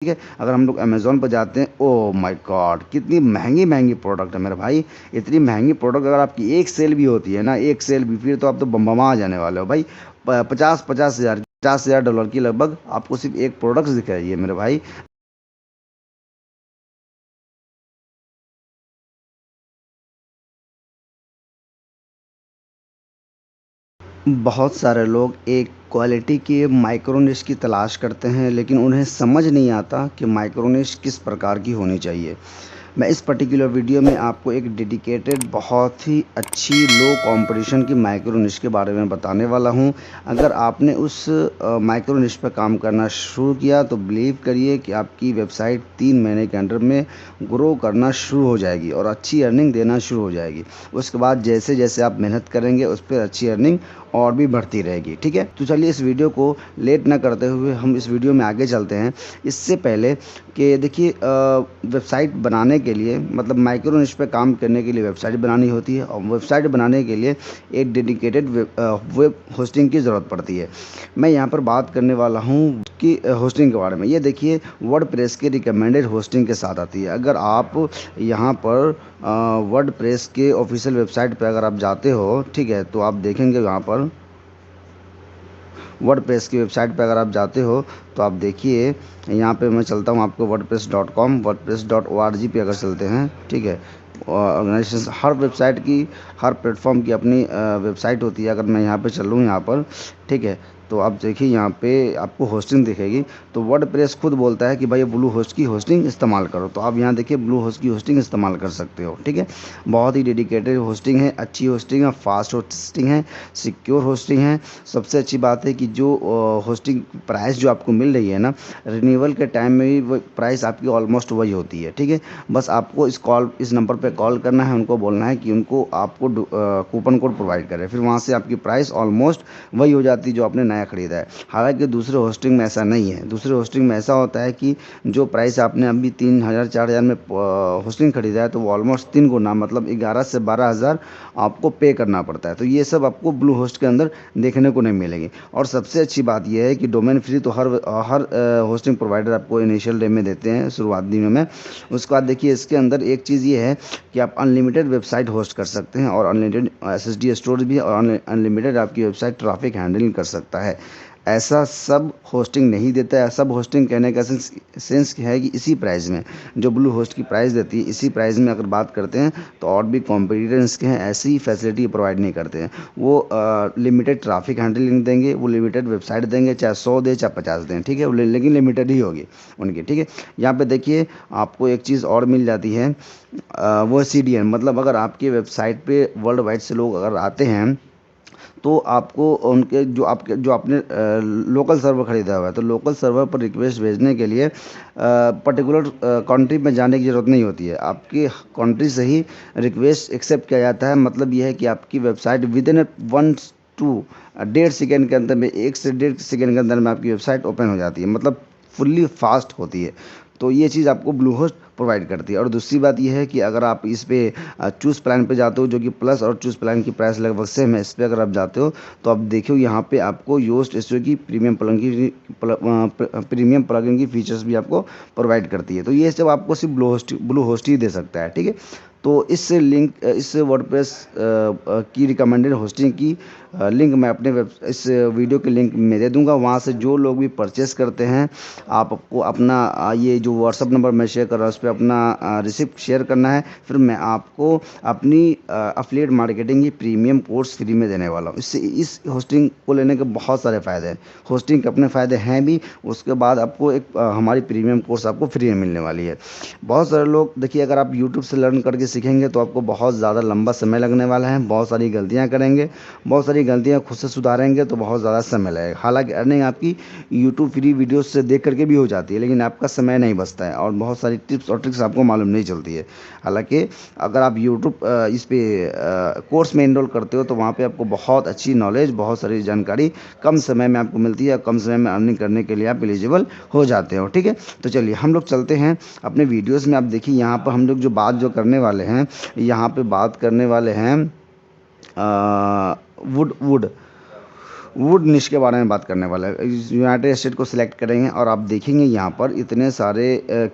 ठीक है। अगर हम लोग अमेज़न पर जाते हैं, ओह माय गॉड! कितनी महँगी-महँगी प्रोडक्ट है मेरे भाई। इतनी महँगी प्रोडक्ट अगर आपकी एक सेल भी होती है ना, एक सेल भी, फिर तो आप तो बम-बमा जाने वाले हो भाई। प 50-50 हज़ार $50,000 की लगभग आपको सिर्फ़ एक प्रोडक्ट्स दिख रही है मेरे भाई। बहुत सारे लोग एक क्वालिटी की माइक्रो निश की तलाश करते हैं, लेकिन उन्हें समझ नहीं आता कि माइक्रो निश किस प्रकार की होनी चाहिए। मैं इस पर्टिकुलर वीडियो में आपको एक डेडिकेटेड बहुत ही अच्छी लो कंपटीशन की माइक्रो निश के बारे में बताने वाला हूं। अगर आपने उस माइक्रो निश पर काम करना शुरू किया तो बिलीव करिए कि आपकी वेबसाइट 3 महीने के अंडर में ग्रो करना शुरू हो जाएगी और अच्छी अर्निंग देना शुरू हो जाएगी। उसके बाद जैसे जैसे आप मेहनत करेंगे उस पर अच्छी अर्निंग और भी बढ़ती रहेगी। ठीक है, तो चलिए इस वीडियो को लेट ना करते हुए हम इस वीडियो में आगे चलते हैं। इससे पहले कि देखिए, वेबसाइट बनाने के लिए, मतलब माइक्रो निश पे काम करने के लिए वेबसाइट बनानी होती है, और वेबसाइट बनाने के लिए एक डेडिकेटेड वेब होस्टिंग की ज़रूरत पड़ती है। मैं यहाँ पर बात करने वाला हूँ कि होस्टिंग के बारे में। ये देखिए, वर्डप्रेस के रिकमेंडेड होस्टिंग के साथ आती है। अगर आप यहाँ पर वर्डप्रेस के ऑफिशियल वेबसाइट पे अगर आप जाते हो, ठीक है, तो आप देखेंगे यहाँ पर वर्डप्रेस की वेबसाइट पे अगर आप जाते हो तो आप देखिए, यहाँ पे मैं चलता हूँ आपको wordpress.com, wordpress.org पे अगर चलते हैं, ठीक है। ऑर्गेनाइजेशन, हर वेबसाइट की, हर प्लेटफॉर्म की अपनी वेबसाइट होती है। अगर मैं यहाँ पे चलूँ यहाँ पर, ठीक है, तो आप देखिए यहाँ पे आपको होस्टिंग दिखेगी। तो वर्डप्रेस खुद बोलता है कि भाई ब्लू होस्ट की होस्टिंग इस्तेमाल करो, तो आप यहाँ देखिए ब्लू होस्ट की होस्टिंग इस्तेमाल कर सकते हो। ठीक है, बहुत ही डेडिकेटेड होस्टिंग है, अच्छी होस्टिंग है, फास्ट होस्टिंग है, सिक्योर होस्टिंग है। सबसे अच्छी बात है कि जो होस्टिंग प्राइस जो आपको मिल रही है ना, रिन्यूअल के टाइम में भी वो प्राइस आपकी ऑलमोस्ट वही होती है। ठीक है, बस आपको इस नंबर पे कॉल करना है, उनको बोलना है कि उनको आपको कूपन कोड प्रोवाइड करें, फिर वहाँ से आपकी प्राइस ऑलमोस्ट वही हो जाती है जो आपने नया खरीदा है। हालांकि दूसरे होस्टिंग में ऐसा नहीं है। दूसरे होस्टिंग में ऐसा होता है कि जो प्राइस आपने अभी 3,000 4,000 में होस्टिंग खरीदा है, तो वो ऑलमोस्ट 3 गुना, मतलब 11 से 12 हज़ार आपको पे करना पड़ता है। तो ये सब आपको ब्लू होस्ट के अंदर देखने को नहीं मिलेगी। और सबसे अच्छी बात यह है कि डोमेन फ्री तो हर होस्टिंग प्रोवाइडर आपको इनिशियल डे में देते हैं, शुरुआत दिनों में। उसके बाद देखिए, इसके अंदर एक चीज़ ये है कि आप अनलिमिटेड वेबसाइट होस्ट कर सकते हैं, और अनलिमिटेड SSD स्टोरेज भी है, और अनलिमिटेड आपकी वेबसाइट ट्रैफिक हैंडलिंग कर सकता है। ऐसा सब होस्टिंग नहीं देता है। सब होस्टिंग कहने का सेंस क्या है कि इसी प्राइस में, जो ब्लू होस्ट की प्राइस देती है, इसी प्राइस में अगर बात करते हैं तो और भी कॉम्पिटिटर्स के हैं, ऐसी फैसिलिटी प्रोवाइड नहीं करते हैं। वो लिमिटेड ट्रैफिक हैंडलिंग देंगे, वो लिमिटेड वेबसाइट देंगे, चाहे 100 दे चाहे 50 दें, ठीक है, लेकिन लिमिटेड ही होगी उनकी। ठीक है, यहाँ पे देखिए आपको एक चीज़ और मिल जाती है, वो CDN, मतलब अगर आपकी वेबसाइट पे वर्ल्ड वाइड से लोग अगर आते हैं, तो आपको उनके जो आपने लोकल सर्वर ख़रीदा हुआ है, तो लोकल सर्वर पर रिक्वेस्ट भेजने के लिए पर्टिकुलर कंट्री में जाने की ज़रूरत नहीं होती है। आपकी कंट्री से ही रिक्वेस्ट एक्सेप्ट किया जाता है। मतलब यह है कि आपकी website with in 1 to 1.5 second के अंदर में, 1 से 1.5 सेकेंड के अंदर में आपकी वेबसाइट ओपन हो जाती है, मतलब फुल्ली फास्ट होती है। तो ये चीज़ आपको ब्लू होस्ट प्रोवाइड करती है। और दूसरी बात यह है कि अगर आप इस पे चूज़ प्लान पे जाते हो, जो कि प्लस और चूज़ प्लान की प्राइस लगभग सेम है, इस पे अगर आप जाते हो तो आप देखियो यहाँ पे आपको योस्ट एसईओ की प्रीमियम प्लगइन की फीचर्स भी आपको प्रोवाइड करती है। तो ये सब आपको सिर्फ ब्लू होस्ट ही दे सकता है। ठीक है, तो इस वर्डप्रेस की रिकमेंडेड होस्टिंग की लिंक मैं अपने इस वीडियो के लिंक में दे दूंगा। वहाँ से जो लोग भी परचेस करते हैं, आपको अपना ये जो व्हाट्सअप नंबर मैं शेयर कर रहा हूँ, उस पर अपना रिसिप्ट शेयर करना है। फिर मैं आपको अपनी अफिलिएट मार्केटिंग की प्रीमियम कोर्स फ्री में देने वाला हूँ। इससे इस होस्टिंग को लेने के बहुत सारे फ़ायदे हैं। होस्टिंग के अपने फ़ायदे हैं भी, उसके बाद आपको एक हमारी प्रीमियम कोर्स आपको फ्री में मिलने वाली है। बहुत सारे लोग देखिए, अगर आप यूट्यूब से लर्न करके सीखेंगे तो आपको बहुत ज़्यादा लंबा समय लगने वाला है, बहुत सारी गलतियाँ करेंगे, बहुत सारी गलतियाँ खुद से सुधारेंगे तो बहुत ज़्यादा समय लगेगा। हालांकि अर्निंग आपकी यूट्यूब फ्री वीडियोस से देख करके भी हो जाती है, लेकिन आपका समय नहीं बचता है, और बहुत सारी टिप्स और ट्रिक्स आपको मालूम नहीं चलती है। हालांकि अगर आप यूट्यूब इस पे कोर्स में इनरोल करते हो तो वहाँ पे आपको बहुत अच्छी नॉलेज, बहुत सारी जानकारी कम समय में आपको मिलती है, और कम समय में अर्निंग करने के लिए आप एलिजिबल हो जाते हो। ठीक है, तो चलिए हम लोग चलते हैं अपने वीडियोस में। आप देखिए यहाँ पर हम लोग जो बात जो करने वाले हैं, यहाँ पे बात करने वाले हैं वुड वुड वुड निश के बारे में बात करने वाला है। यूनाइटेड स्टेट को सिलेक्ट करेंगे और आप देखेंगे यहाँ पर इतने सारे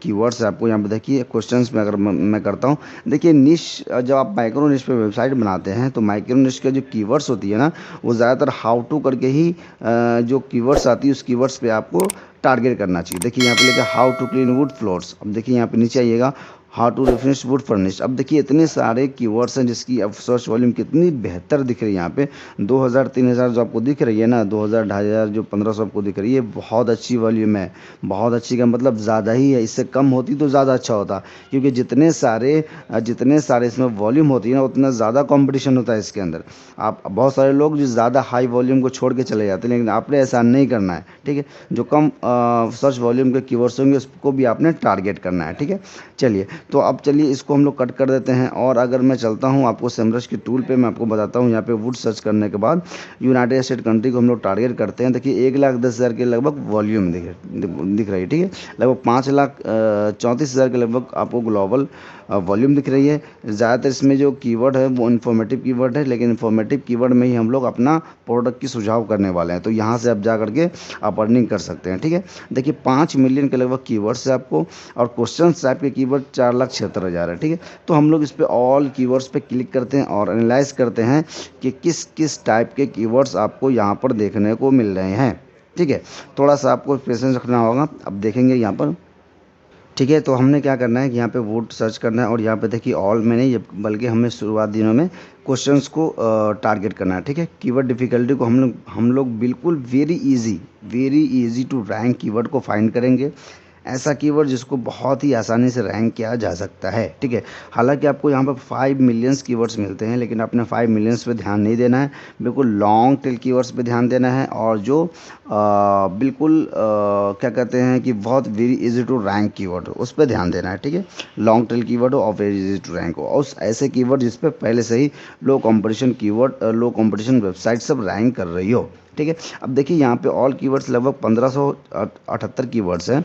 कीवर्ड्स आपको यहाँ पर देखिए क्वेश्चंस में अगर मैं करता हूँ, देखिए निश, जब आप माइक्रो निश पे वेबसाइट बनाते हैं तो माइक्रो निश के जो कीवर्ड्स होती है ना, वो ज़्यादातर हाउ टू करके ही जो कीवर्ड्स आती है उस कीवर्ड्स पे आपको टारगेट करना चाहिए। देखिए यहाँ पे लिखा how to clean wood floors. अब देखिए यहाँ पे नीचे आइएगा, how to refinish wood furnish. अब देखिए इतने सारे कीवर्ड्स हैं जिसकी अब सर्च वॉल्यूम कितनी बेहतर दिख रही है। यहाँ पे 2000 3000 जो आपको दिख रही है ना, 2000 2500 जो 1500 आपको दिख रही है, बहुत अच्छी वॉल्यूम है। बहुत अच्छी का मतलब ज़्यादा ही है, इससे कम होती तो ज़्यादा अच्छा होता, क्योंकि जितने सारे इसमें वॉल्यूम होती है ना, उतना ज़्यादा कॉम्पिटिशन होता है इसके अंदर। आप बहुत सारे लोग जो ज़्यादा हाई वॉल्यूम को छोड़ के चले जाते हैं, लेकिन आपने ऐसा नहीं करना है, ठीक है। जो कम सर्च वॉल्यूम के कीवर्ड्स होंगे उसको भी आपने टारगेट करना है, ठीक है। चलिए, तो अब चलिए इसको हम लोग कट कर देते हैं। और अगर मैं चलता हूँ आपको सेमरश की टूल पे, मैं आपको बताता हूँ यहाँ पे वुड सर्च करने के बाद यूनाइटेड स्टेट कंट्री को हम लोग टारगेट करते हैं। देखिए 1,10,000 के लगभग वॉल्यूम दिख रही है, ठीक है। लगभग 5,34,000 के लगभग आपको ग्लोबल वॉल्यूम दिख रही है। ज़्यादातर इसमें जो कीवर्ड है वो इन्फॉर्मेटिव कीवर्ड है, लेकिन इन्फॉर्मेटिव कीवर्ड में ही हम लोग अपना प्रोडक्ट की सुझाव करने वाले हैं। तो यहाँ से आप जा करके आप अर्निंग कर सकते हैं, ठीक है। देखिए 5 मिलियन के लगभग कीवर्ड्स है आपको, और क्वेश्चन टाइप के कीवर्ड 4,76,000 है, ठीक है। तो हम लोग इस पर ऑल कीवर्ड्स पे क्लिक करते हैं और एनालाइज करते हैं कि किस किस टाइप के कीवर्ड्स आपको यहाँ पर देखने को मिल रहे हैं, ठीक है। थोड़ा सा आपको पेशेंस रखना होगा। अब देखेंगे यहाँ पर, ठीक है। तो हमने क्या करना है कि यहाँ पे वुड सर्च करना है, और यहाँ पे देखिए ऑल में नहीं, बल्कि हमें शुरुआत दिनों में क्वेश्चंस को टारगेट करना है, ठीक है। कीवर्ड डिफ़िकल्टी को हम लोग बिल्कुल very easy to rank keyword को फाइंड करेंगे। ऐसा कीवर्ड जिसको बहुत ही आसानी से रैंक किया जा सकता है, ठीक है। हालांकि आपको यहाँ पर 5 मिलियंस कीवर्ड्स मिलते हैं, लेकिन आपने 5 मिलियंस पे ध्यान नहीं देना है, बिल्कुल लॉन्ग टेल कीवर्ड्स पे ध्यान देना है। और जो बिल्कुल क्या कहते हैं कि बहुत very easy to rank keyword हो, उस पर ध्यान देना है, ठीक है। लॉन्ग टेल कीवर्ड हो और वेरी इजी टू रैंक हो, और उस ऐसे कीवर्ड जिस पे पहले से ही लो कंपटीशन वेबसाइट सब रैंक कर रही हो, ठीक है। अब देखिए यहाँ पे ऑल कीवर्ड्स लगभग 1578 कीवर्ड्स हैं।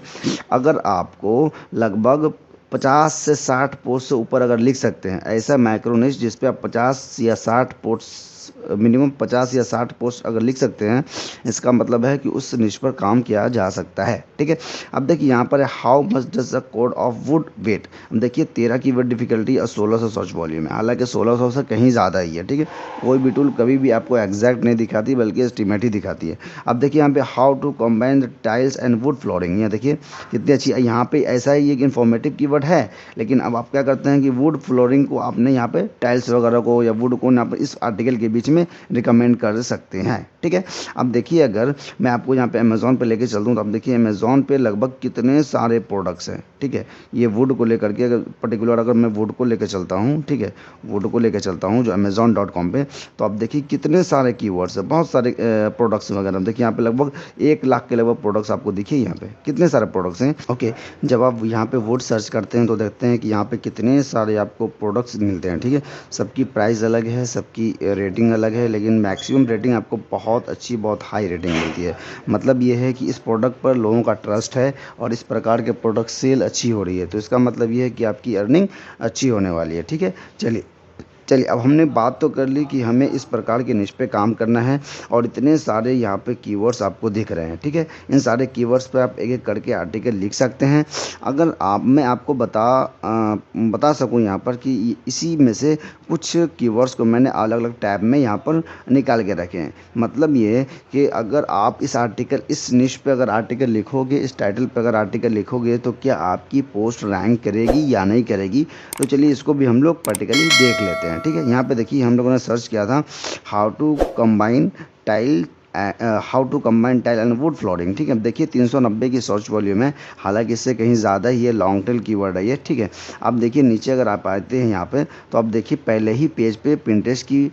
अगर आपको लगभग 50 से 60 पोस्ट से ऊपर अगर लिख सकते हैं, ऐसा माइक्रो निश जिस पे आप 50 या 60 पोस्ट, मिनिमम 50 या 60 पोस्ट अगर लिख सकते हैं, इसका मतलब है कि उस निश पर काम किया जा सकता है, ठीक है। अब देखिए यहाँ पर है how much does the code of wood weight. अब देखिए 13 की वर्ड डिफिकल्टी और 1600 सर्च वॉल्यूम है, हालांकि 1600 से कहीं ज़्यादा ही है, ठीक है। कोई भी टूल कभी भी आपको एग्जैक्ट नहीं दिखाती, बल्कि एस्टिमेट ही दिखाती है। अब देखिए यहाँ पे how to combine the tiles and wood flooring, यहाँ देखिए कितनी अच्छी, यहाँ पे ऐसा ही एक इन्फॉर्मेटिव कीवर्ड है, लेकिन अब आप क्या करते हैं कि वुड फ्लोरिंग को आपने यहाँ पे टाइल्स वगैरह को या वुड को यहाँ पर इस आर्टिकल के बीच में रिकमेंड कर सकते हैं, ठीक है। अब देखिए अगर मैं आपको यहाँ पे अमेज़ॉन पे लेके चल दूँ, तो अब देखिए अमेज़ॉन पे लगभग कितने सारे प्रोडक्ट्स हैं, ठीक है। ये वुड को लेकर के, अगर पर्टिकुलर अगर मैं वुड को लेकर चलता हूँ, ठीक है, वुड को लेकर चलता हूँ जो amazon.com पे, तो अब देखिए कितने सारे कीवर्ड्स हैं, बहुत सारे प्रोडक्ट्स वगैरह। देखिए यहाँ पे लगभग 1 लाख के लगभग प्रोडक्ट्स आपको दिखिए, यहाँ पे कितने सारे प्रोडक्ट्स हैं, ओके। जब आप यहाँ पे वुड सर्च करते हैं तो देखते हैं कि यहाँ पे कितने सारे आपको प्रोडक्ट्स मिलते हैं, ठीक है। सबकी प्राइस अलग है, सबकी रेटिंग अलग है, लेकिन मैक्सिमम रेटिंग आपको बहुत अच्छी, बहुत हाई रेटिंग मिलती है। मतलब ये है कि इस प्रोडक्ट पर लोगों का ट्रस्ट है और इस प्रकार के प्रोडक्ट सेल अच्छी हो रही है, तो इसका मतलब ये है कि आपकी अर्निंग अच्छी होने वाली है, ठीक है। चलिए अब हमने बात तो कर ली कि हमें इस प्रकार के निश पे काम करना है, और इतने सारे यहाँ पे कीवर्ड्स आपको दिख रहे हैं, ठीक है। इन सारे कीवर्ड्स पे आप एक एक करके आर्टिकल लिख सकते हैं। अगर मैं आपको बता सकूँ यहाँ पर कि इसी में से कुछ कीवर्ड्स को मैंने अलग अलग टैब में यहाँ पर निकाल के रखे हैं। मतलब ये कि अगर आप इस निश पे अगर आर्टिकल लिखोगे, इस टाइटल पे अगर आर्टिकल लिखोगे, तो क्या आपकी पोस्ट रैंक करेगी या नहीं करेगी। तो चलिए इसको भी हम लोग प्रैक्टिकली देख लेते हैं, ठीक है। यहाँ पे देखिए हम लोगों ने सर्च किया था how to combine tile and wood flooring, ठीक है। देखिए 390 की सर्च वॉल्यूम है, हालांकि इससे कहीं ज़्यादा ही ये लॉन्ग टेल कीवर्ड है ये, ठीक है। अब देखिए नीचे अगर आप आते हैं यहाँ पे, तो अब देखिए पहले ही पेज पे पिंटरेस्ट की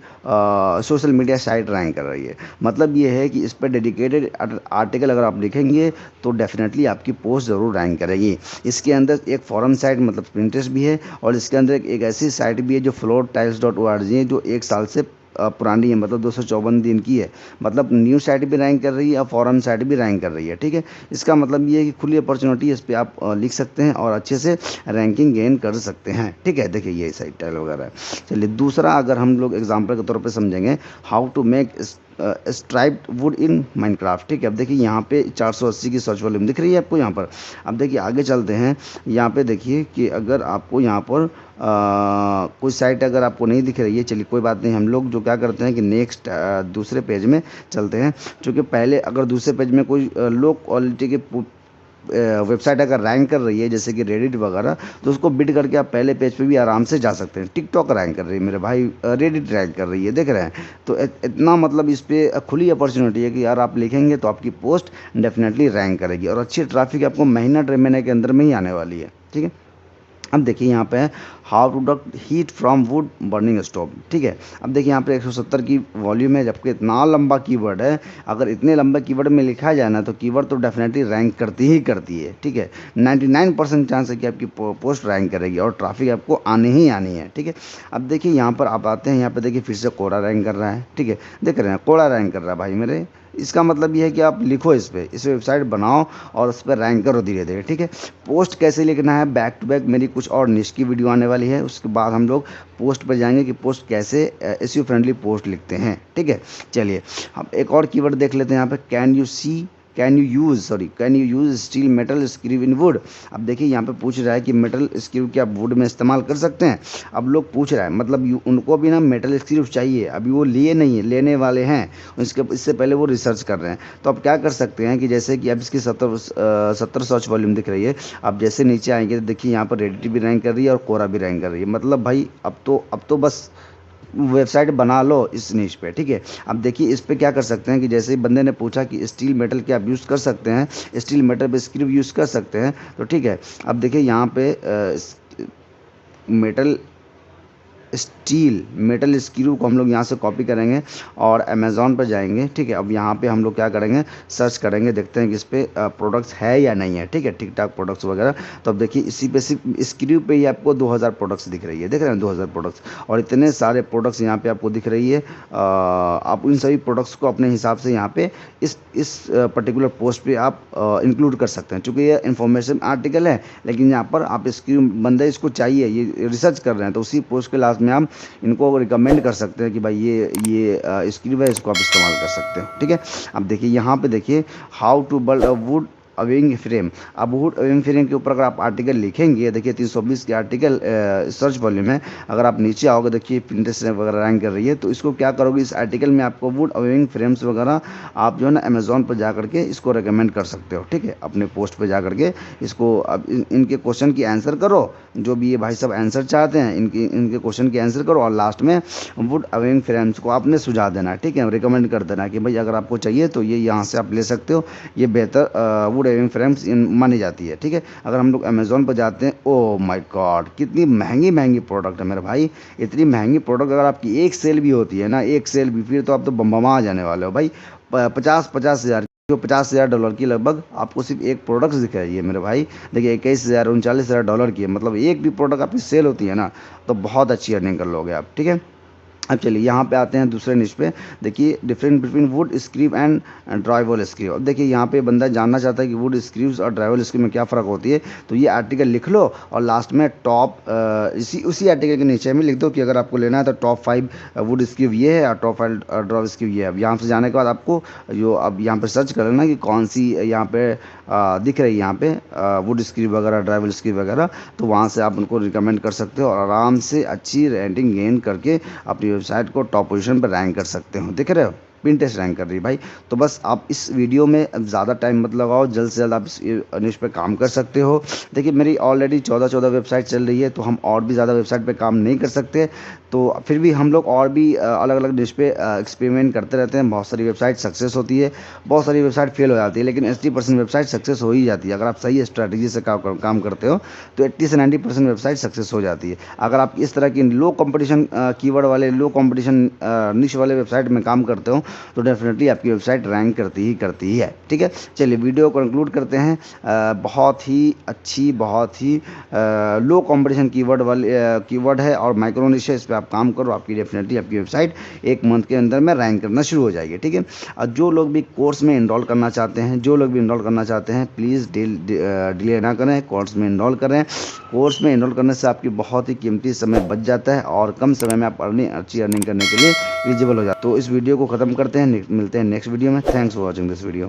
सोशल मीडिया साइट रैंक कर रही है। मतलब ये है कि इस पर डेडिकेटेड आर्टिकल अगर आप लिखेंगे तो डेफिनेटली आपकी पोस्ट ज़रूर रैंक करेगी। इसके अंदर एक फॉरम साइट मतलब पिंटरेस्ट भी है, और इसके अंदर एक ऐसी साइट भी है जो floortiles.org है, जो 1 साल से पुरानी है, मतलब 254 दिन की है। मतलब न्यू साइट भी रैंक कर रही है और फॉरम साइट भी रैंक कर रही है, ठीक है। इसका मतलब ये है कि खुली अपॉर्चुनिटी, इस पर आप लिख सकते हैं और अच्छे से रैंकिंग गेन कर सकते हैं, ठीक है। देखिए ये साइट टाइल वगैरह है। चलिए दूसरा अगर हम लोग एग्जांपल के तौर पे समझेंगे, how to make striped wood in Minecraft. ठीक है, अब देखिए यहाँ पे 480 की सर्च वॉल्यूम दिख रही है आपको यहाँ पर। अब देखिए आगे चलते हैं, यहाँ पे देखिए कि अगर आपको यहाँ पर कोई साइट अगर आपको नहीं दिख रही है, चलिए कोई बात नहीं, हम लोग जो क्या करते हैं कि नेक्स्ट दूसरे पेज में चलते हैं। क्योंकि पहले अगर दूसरे पेज में कोई लो क्वालिटी के वेबसाइट अगर रैंक कर रही है जैसे कि रेडिट वगैरह, तो उसको बिट करके आप पहले पेज पे भी आराम से जा सकते हैं। टिकटॉक रैंक कर रही है मेरे भाई, रेडिट रैंक कर रही है, देख रहे हैं। तो इतना मतलब इस पर खुली अपॉर्चुनिटी है कि यार आप लिखेंगे तो आपकी पोस्ट डेफिनेटली रैंक करेगी और अच्छी ट्रैफिक आपको महीना 1.5 महीने के अंदर में ही आने वाली है। ठीक है, अब देखिए यहाँ पे है how to duct heat from wood burning stove. ठीक है, अब देखिए यहाँ पे 170 की वॉल्यूम है, जबकि इतना लंबा कीवर्ड है। अगर इतने लंबे कीवर्ड में लिखा जाए ना तो कीवर्ड तो डेफिनेटली रैंक करती ही करती है। ठीक है, 99% चांस है कि आपकी पोस्ट रैंक करेगी और ट्रैफिक आपको आनी ही आनी है। ठीक है, अब देखिए यहाँ पर आप आते हैं, यहाँ पे देखिए फिर से कोरा रैंक कर रहा है। ठीक है, देख रहे हैं कोरा रैंक कर रहा है भाई मेरे। इसका मतलब ये है कि आप लिखो इस पर, इस वेबसाइट बनाओ और उस पर रैंक करो धीरे धीरे। ठीक है, पोस्ट कैसे लिखना है बैक टू बैक मेरी कुछ और निश की वीडियो आने वाली है, उसके बाद हम लोग पोस्ट पर जाएंगे कि पोस्ट कैसे एसईओ फ्रेंडली पोस्ट लिखते हैं। ठीक है, चलिए हम एक और कीवर्ड देख लेते हैं यहाँ पे, can you use steel metal screw in would. अब देखिए यहाँ पे पूछ रहा है कि मेटल स्क्रू क्या आप वुड में इस्तेमाल कर सकते हैं। अब लोग पूछ रहा है मतलब उनको भी ना मेटल स्क्रू चाहिए, अभी वो लिए नहीं है, लेने वाले हैं, इससे पहले वो रिसर्च कर रहे हैं। तो अब क्या कर सकते हैं कि जैसे कि अब इसकी 70 सर्च वॉल्यूम दिख रही है। अब जैसे नीचे आएंगे तो देखिए यहाँ पर रेडिट भी रैंक कर रही है और कोरा भी रैंक कर रही है। मतलब भाई अब तो बस वेबसाइट बना लो इस निश पे। ठीक है, अब देखिए इस पे क्या कर सकते हैं कि जैसे ही बंदे ने पूछा कि स्टील मेटल क्या आप यूज़ कर सकते हैं, स्टील मेटल पे स्क्रू यूज़ कर सकते हैं, तो ठीक है, अब देखिए यहाँ पे मेटल मेटल स्क्रू को हम लोग यहाँ से कॉपी करेंगे और अमेज़ॉन पर जाएंगे। ठीक है, अब यहाँ पे हम लोग क्या करेंगे, सर्च करेंगे, देखते हैं कि इस पे प्रोडक्ट्स है या नहीं है। ठीक है, ठीक ठाक प्रोडक्ट्स वगैरह। तो अब देखिए इसी पे सिर्फ स्क्रू पे ही आपको 2000 प्रोडक्ट्स दिख रही है, देख रहे हैं 2000 प्रोडक्ट्स, और इतने सारे प्रोडक्ट्स यहाँ पे आपको दिख रही है। आप इन सभी प्रोडक्ट्स को अपने हिसाब से यहाँ पे इस पर्टिकुलर पोस्ट पे आप इंक्लूड कर सकते हैं। चूँकि ये इन्फॉर्मेशन आर्टिकल है, लेकिन यहाँ पर आप स्क्रू बंदे इसको चाहिए, ये रिसर्च कर रहे हैं, तो उसी पोस्ट के लास्ट में आप इनको रिकमेंड कर सकते हैं कि भाई ये स्क्रू है, इसको आप इस्तेमाल कर सकते हो। ठीक है, अब देखिए यहाँ पे देखिए how to build a wood weaving frame. अब वुड अवेइंग फ्रेम के ऊपर अगर आप आर्टिकल लिखेंगे, देखिए 320 के आर्टिकल सर्च वॉल्यूम है। अगर आप नीचे आओगे देखिए पिंटरेस्ट वगैरह रैंक कर रही है, तो इसको क्या करोगे, इस आर्टिकल में आपको वुड अवेइंग फ्रेम्स वगैरह आप जो है ना अमेज़ॉन पर जा करके इसको रिकमेंड कर सकते हो। ठीक है, अपने पोस्ट पर जा करके इसको अब इनके क्वेश्चन की आंसर करो, जो भी ये भाई सब आंसर चाहते हैं इनके क्वेश्चन की आंसर करो और लास्ट में वुड अवेइंग फ्रेम्स को आपने सुझाव देना। ठीक है, रिकमेंड कर देना कि भाई अगर आपको चाहिए तो ये यहाँ से आप ले सकते हो, ये बेहतर वुड अवेइंग फ्रेम्स मानी जाती है। ठीक है, अगर हम लोग अमेज़ॉन पर जाते हैं, ओ माय गॉड कितनी महंगी महंगी प्रोडक्ट है मेरे भाई। इतनी महंगी प्रोडक्ट अगर आपकी एक सेल भी होती है ना, एक सेल भी, फिर तो आप तो बम्बमा आ जाने वाले हो भाई। 50,000 जो $50,000 की लगभग आपको सिर्फ एक प्रोडक्ट दिख रही है मेरे भाई। देखिए 21,000 $39,000 की है, मतलब एक भी प्रोडक्ट आपकी सेल होती है ना तो बहुत अच्छी अर्निंग कर लोगे आप। ठीक है, अब चलिए यहाँ पे आते हैं दूसरे निश पे। देखिए different between would screw and drivel screw. अब देखिए यहाँ पे बंदा जानना चाहता है कि वुड स्क्रूज और ड्राइवल स्क्रू में क्या फ़र्क होती है, तो ये आर्टिकल लिख लो और लास्ट में टॉप उसी आर्टिकल के नीचे में लिख दो कि अगर आपको लेना है तो टॉप 5 वुड स्क्रू ये है और टॉप 5 ड्राइवल स्क्रू ये है। अब यहाँ से जाने के बाद आपको जो अब यहाँ पे सर्च कर लेना कि कौन सी यहाँ पे दिख रही है, यहाँ पे वुड स्क्रू वगैरह ड्राइवल स्क्रू वगैरह, तो वहाँ से आप उनको रिकमेंड कर सकते हो और आराम से अच्छी रेटिंग गेन करके अपनी वेबसाइट को टॉप पोजीशन पर रैंक कर सकते हो। देख रहे हो पिंटरेस्ट रैंक कर रही है भाई। तो बस आप इस वीडियो में ज़्यादा टाइम मत लगाओ, जल्द से जल्द आप इस निश पे काम कर सकते हो। देखिए मेरी ऑलरेडी 14 वेबसाइट चल रही है, तो हम और भी ज़्यादा वेबसाइट पे काम नहीं कर सकते, तो फिर भी हम लोग और भी अलग अलग निश पे एक्सपेरिमेंट करते रहते हैं। बहुत सारी वेबसाइट सक्सेस होती है, बहुत सारी वेबसाइट फेल हो जाती है, लेकिन 80% वेबसाइट सक्सेस हो ही जाती है। अगर आप सही स्ट्रैटेजी से काम करते हो तो 80 से 90% वेबसाइट सक्सेस हो जाती है। अगर आप इस तरह की लो कंपटीशन कीवर्ड वाले, लो कंपटीशन निश वाले वेबसाइट में काम करते हो तो डेफिनेटली आपकी वेबसाइट रैंक करती ही है। ठीक है, चलिए वीडियो को कंक्लूड करते हैं। बहुत ही अच्छी, बहुत ही लो कंपटीशन कीवर्ड है और माइक्रो निश है, इस पर आप काम करो, आपकी डेफिनेटली आपकी वेबसाइट 1 मंथ के अंदर में रैंक करना शुरू हो जाएगी। ठीक है, और जो लोग भी कोर्स में इनरोल करना चाहते हैं, प्लीज़ डिले ना करें, कोर्स में इनरोल करें। कोर्स में इनरोल करने से आपकी बहुत ही कीमती समय बच जाता है और कम समय में आप अच्छी अर्निंग करने के लिए एलिजिबल हो जाते हैं। तो इस वीडियो को ख़त्म कर करते हैं, मिलते हैं नेक्स्ट वीडियो में। Thanks for watching this video.